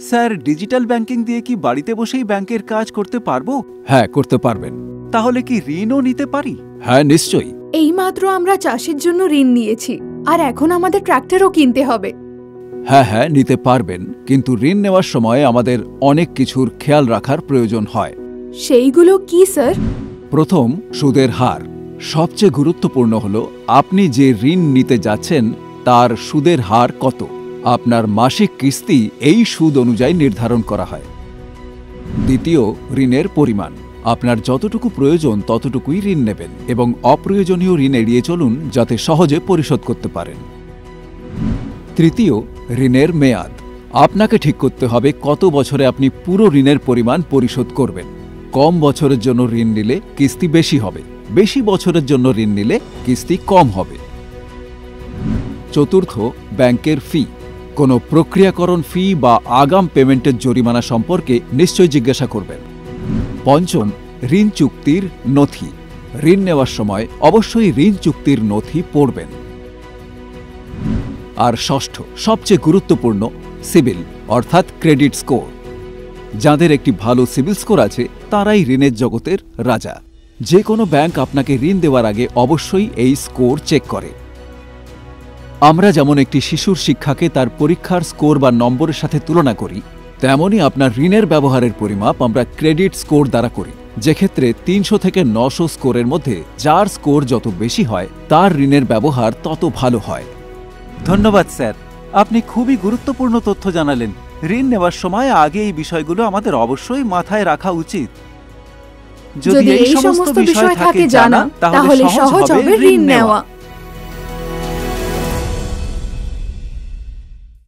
Sir, digital banking দিয়ে কি বাড়িতে বসেই ব্যাংকের কাজ করতে পারবো? হ্যাঁ, করতে পারবেন। তাহলে কি ঋণও নিতে পারি? হ্যাঁ, নিশ্চয়ই। এইমাত্র আমরা চাষের জন্য ঋণ নিয়েছি, আর এখন আমাদের ট্রাক্টরও কিনতে হবে। হ্যাঁ, নিতে পারবেন, কিন্তু ঋণ নেওয়ার সময় আমাদের অনেক কিছুর খেয়াল রাখার প্রয়োজন হয়। সেইগুলো কি স্যার? প্রথম, সুদের হার। সবচেয়ে গুরুত্বপূর্ণ হল আপনি যে ঋণ নিতে যাচ্ছেন তার সুদের হার কত। আপনার মাসিক কিস্তি এই সুদ অনুযায়ী নির্ধারণ করা হয়। দ্বিতীয়, ঋণের পরিমাণ। আপনার যতটুকু প্রয়োজন ততটুকুই ঋণ নেবেন এবং অপ্রয়োজনীয় ঋণ এড়িয়ে চলুন যাতে সহজে পরিশোধ করতে পারেন। তৃতীয়, ঋণের মেয়াদ। আপনাকে ঠিক করতে হবে কত বছরে আপনি পুরো ঋণের পরিমাণ পরিশোধ করবেন। কম বছরের জন্য ঋণ নিলে কিস্তি বেশি হবে, বেশি বছরের জন্য ঋণ নিলে কিস্তি কম হবে। চতুর্থ, ব্যাংকের ফি। কোনো প্রক্রিয়াকরণ ফি বা আগাম পেমেন্টের জরিমানা সম্পর্কে নিশ্চয়ই জিজ্ঞাসা করবেন। পঞ্চম, ঋণ চুক্তির নথি। ঋণ নেওয়ার সময় অবশ্যই ঋণ চুক্তির নথি পড়বেন। আর ষষ্ঠ, সবচেয়ে গুরুত্বপূর্ণ, সিবিল অর্থাৎ ক্রেডিট স্কোর। যাদের একটি ভালো সিবিল স্কোর আছে তারাই ঋণের জগতের রাজা। যে কোনো ব্যাংক আপনাকে ঋণ দেওয়ার আগে অবশ্যই এই স্কোর চেক করে। আমরা যেমন একটি শিশুর শিক্ষাকে তার পরীক্ষার স্কোর বা নম্বরের সাথে তুলনা করি, তেমনই আপনার ঋণের ব্যবহারের পরিমাপ আমরা ক্রেডিট স্কোর দ্বারা করি, যেক্ষেত্রে 300 থেকে 900 স্কোরের মধ্যে যার স্কোর যত বেশি হয় তার ঋণের ব্যবহার তত ভালো হয়। ধন্যবাদ স্যার, আপনি খুবই গুরুত্বপূর্ণ তথ্য জানালেন। ঋণ নেওয়ার সময় আগে এই বিষয়গুলো আমাদের অবশ্যই মাথায় রাখা উচিত। যদি এই সমস্ত বিষয় থাকে জানা, তাহলে সহজ হবে ঋণ নেওয়া।